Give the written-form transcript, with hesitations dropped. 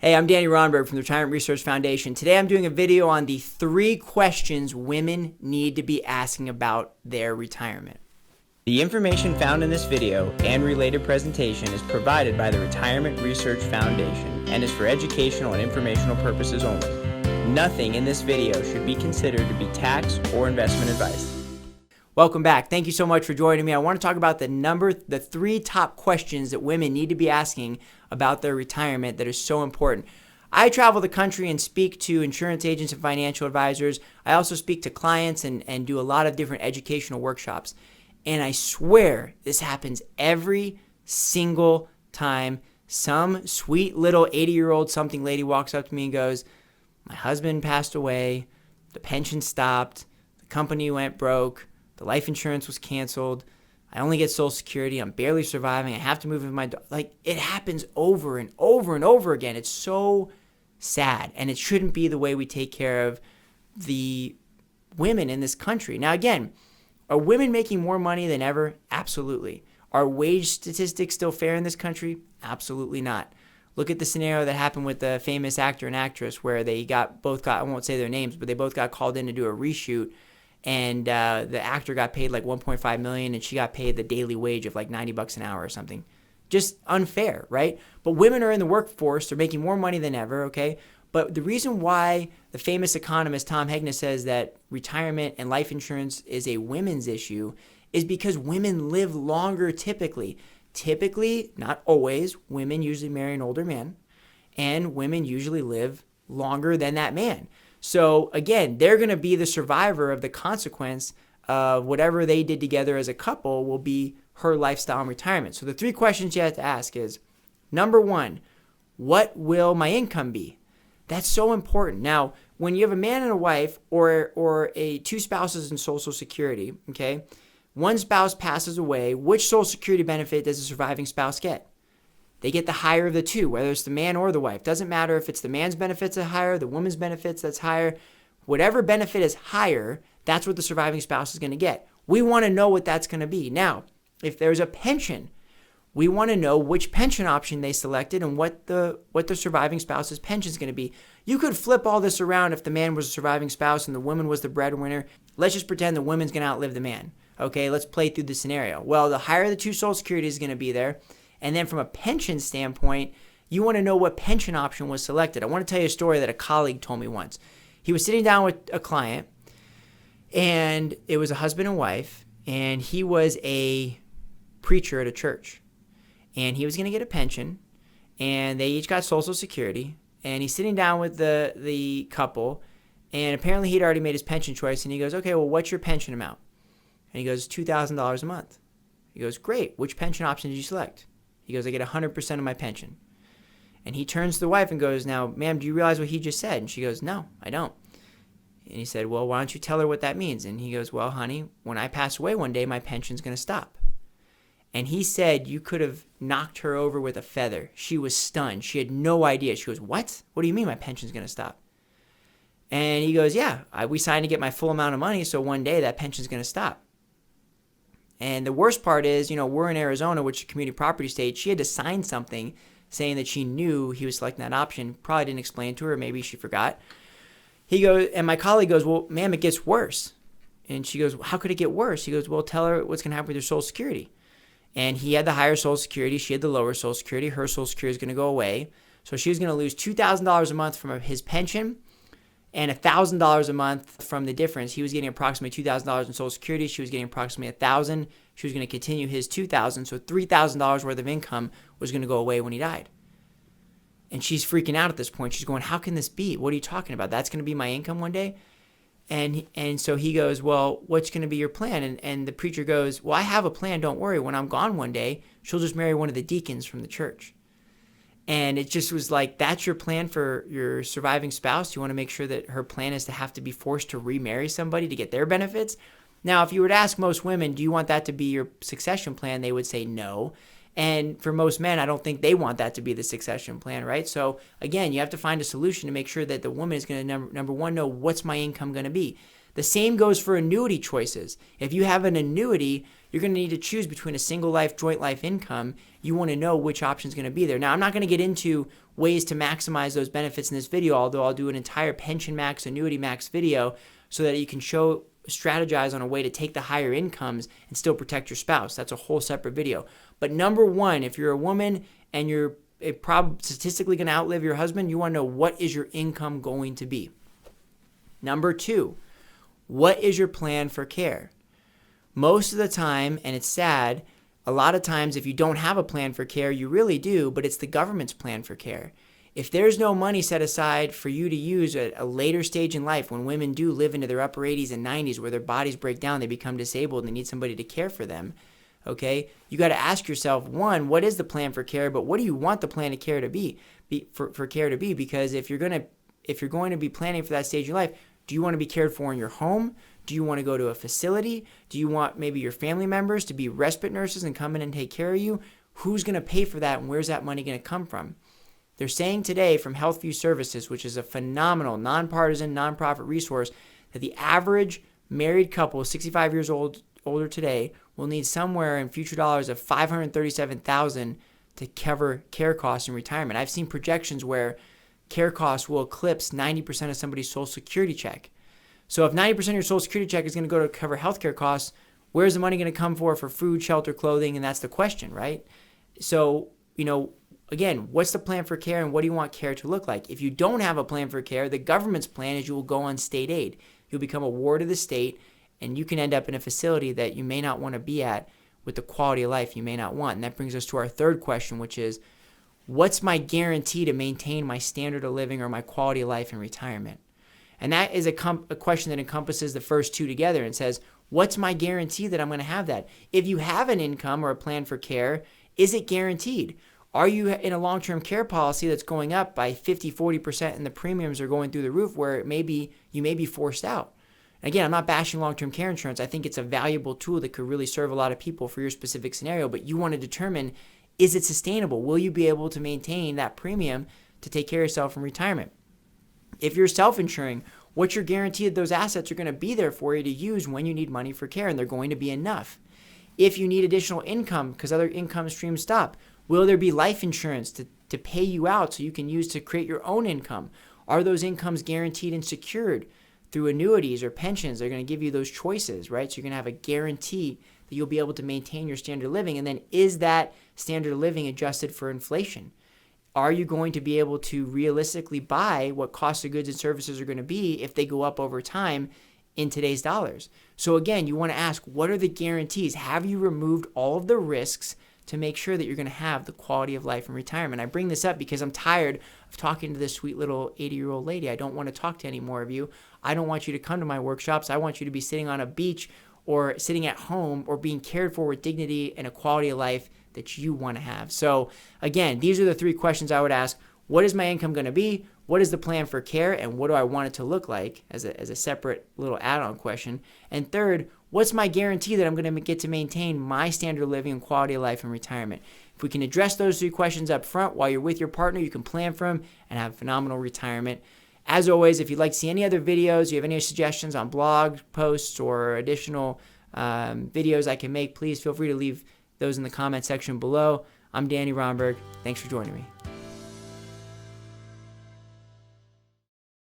Hey, I'm Danny Rondberg from the Retirement Research Foundation. Today I'm doing a video on the 3 questions women need to be asking about their retirement. The information found in this video and related presentation is provided by the Retirement Research Foundation and is for educational and informational purposes only. Nothing in this video should be considered to be tax or investment advice. Welcome back. Thank you so much for joining me. I want to talk about the 3 top questions that women need to be asking about their retirement that is so important. I travel the country and speak to insurance agents and financial advisors. I also speak to clients and do a lot of different educational workshops. And I swear this happens every single time some sweet little 80-year-old something lady walks up to me and goes, "My husband passed away, the pension stopped, the company went broke, the life insurance was canceled, I only get Social Security, I'm barely surviving, I have to move with my dog." Like, it happens over and over and over again. It's so sad, and it shouldn't be the way we take care of the women in this country. Now, again, are women making more money than ever? Absolutely. Are wage statistics still fair in this country? Absolutely not. Look at the scenario that happened with the famous actor and actress where they both got, I won't say their names, but they both got called in to do a reshoot. And the actor got paid like $1.5 million, and she got paid the daily wage of like $90 an hour or something. Just unfair, right? But women are in the workforce. They're making more money than ever, okay? But the reason why the famous economist Tom Hegna says that retirement and life insurance is a women's issue is because women live longer typically. Typically, not always, women usually marry an older man, and women usually live longer than that man. So again, they're going to be the survivor of the consequence of whatever they did together as a couple will be her lifestyle and retirement. So the 3 questions you have to ask is, number 1, what will my income be? That's so important. Now, when you have a man and a wife or 2 spouses in Social Security, okay, one spouse passes away, which Social Security benefit does the surviving spouse get? They get the higher of the 2, whether it's the man or the wife. Doesn't matter if it's the man's benefits that's higher, the woman's benefits that's higher. Whatever benefit is higher, that's what the surviving spouse is going to get. We want to know what that's going to be. Now, if there's a pension, we want to know which pension option they selected and what the surviving spouse's pension is going to be. You could flip all this around if the man was a surviving spouse and the woman was the breadwinner. Let's just pretend the woman's going to outlive the man. Okay, let's play through the scenario. Well, the higher the 2 Social Security is going to be there. And then from a pension standpoint, you want to know what pension option was selected. I want to tell you a story that a colleague told me once. He was sitting down with a client, and it was a husband and wife, and he was a preacher at a church. And he was going to get a pension, and they each got Social Security. And he's sitting down with the couple, and apparently he'd already made his pension choice. And he goes, "Okay, well, what's your pension amount?" And he goes, $2,000 a month. He goes, "Great. Which pension option did you select?" He goes, "I get 100% of my pension." And he turns to the wife and goes, "Now, ma'am, do you realize what he just said?" And she goes, "No, I don't." And he said, "Well, why don't you tell her what that means?" And he goes, "Well, honey, when I pass away one day, my pension's going to stop." And he said you could have knocked her over with a feather. She was stunned. She had no idea. She goes, "What? What do you mean my pension's going to stop?" And he goes, "Yeah, we signed to get my full amount of money, so one day that pension's going to stop." And the worst part is, we're in Arizona, which is a community property state. She had to sign something saying that she knew he was selecting that option. Probably didn't explain to her. Maybe she forgot. He goes, and my colleague goes, "Well, ma'am, it gets worse." And she goes, "Well, how could it get worse?" He goes, "Well, tell her what's going to happen with your Social Security." And he had the higher Social Security. She had the lower Social Security. Her Social Security is going to go away. So she was going to lose $2,000 a month from his pension and $1,000 a month from the difference. He was getting approximately $2,000 in Social Security. She was getting approximately $1,000. She was going to continue his $2,000. So $3,000 worth of income was going to go away when he died. And she's freaking out at this point. She's going, "How can this be? What are you talking about? That's going to be my income one day?" And so he goes, "Well, what's going to be your plan?" And the preacher goes, "Well, I have a plan. Don't worry. When I'm gone one day, she'll just marry one of the deacons from the church." And it just was like, that's your plan for your surviving spouse? You want to make sure that her plan is to have to be forced to remarry somebody to get their benefits? Now, if you were to ask most women, do you want that to be your succession plan? They would say no. And for most men, I don't think they want that to be the succession plan, right? So again, you have to find a solution to make sure that the woman is going to, number one, know what's my income going to be. The same goes for annuity choices. If you have an annuity, you're going to need to choose between a single life, joint life income. You want to know which option is going to be there. Now, I'm not going to get into ways to maximize those benefits in this video, although I'll do an entire pension max, annuity max video so that you can strategize on a way to take the higher incomes and still protect your spouse. That's a whole separate video. But number one, if you're a woman and you're statistically going to outlive your husband, you want to know, what is your income going to be? Number two, what is your plan for care? Most of the time, and it's sad, a lot of times if you don't have a plan for care, you really do, but it's the government's plan for care. If there's no money set aside for you to use at a later stage in life, when women do live into their upper 80s and 90s where their bodies break down, they become disabled and they need somebody to care for them, okay? You got to ask yourself, one, what is the plan for care, but what do you want the plan of care to be, for care to be? Because if you're going to be planning for that stage of life, do you want to be cared for in your home? Do you want to go to a facility? Do you want maybe your family members to be respite nurses and come in and take care of you? Who's going to pay for that, and where's that money going to come from? They're saying today from HealthView Services, which is a phenomenal, nonpartisan, nonprofit resource, that the average married couple, 65 years older today, will need somewhere in future dollars of $537,000 to cover care costs in retirement. I've seen projections where care costs will eclipse 90% of somebody's Social Security check. So if 90% of your Social Security check is going to go to cover healthcare costs, where's the money going to come for food, shelter, clothing? And that's the question, right? So, again, what's the plan for care and what do you want care to look like? If you don't have a plan for care, the government's plan is you will go on state aid. You'll become a ward of the state, and you can end up in a facility that you may not want to be at with the quality of life you may not want. And that brings us to our third question, which is, what's my guarantee to maintain my standard of living or my quality of life in retirement? And that is a question that encompasses the first two together and says, what's my guarantee that I'm going to have that? If you have an income or a plan for care, is it guaranteed? Are you in a long-term care policy that's going up by 50, 40% and the premiums are going through the roof where you may be forced out? Again, I'm not bashing long-term care insurance. I think it's a valuable tool that could really serve a lot of people for your specific scenario, but you want to determine, is it sustainable? Will you be able to maintain that premium to take care of yourself in retirement? If you're self-insuring, what's your guarantee that those assets are going to be there for you to use when you need money for care and they're going to be enough? If you need additional income because other income streams stop, will there be life insurance to pay you out so you can use to create your own income? Are those incomes guaranteed and secured through annuities or pensions? They're going to give you those choices, right? So you're going to have a guarantee that you'll be able to maintain your standard of living. And then is that standard of living adjusted for inflation? Are you going to be able to realistically buy what cost of goods and services are going to be if they go up over time in today's dollars? So again, you want to ask, what are the guarantees? Have you removed all of the risks to make sure that you're going to have the quality of life in retirement? I bring this up because I'm tired of talking to this sweet little 80-year-old lady. I don't want to talk to any more of you. I don't want you to come to my workshops. I want you to be sitting on a beach or sitting at home or being cared for with dignity and a quality of life that you want to have. So again, these are the three questions I would ask. What is my income going to be? What is the plan for care? And what do I want it to look like as a separate little add-on question? And third, what's my guarantee that I'm going to get to maintain my standard of living and quality of life in retirement? If we can address those three questions up front while you're with your partner, you can plan for them and have phenomenal retirement. As always, if you'd like to see any other videos, you have any suggestions on blog posts or additional videos I can make, please feel free to leave those in the comment section below. I'm Danny Rondberg. Thanks for joining me.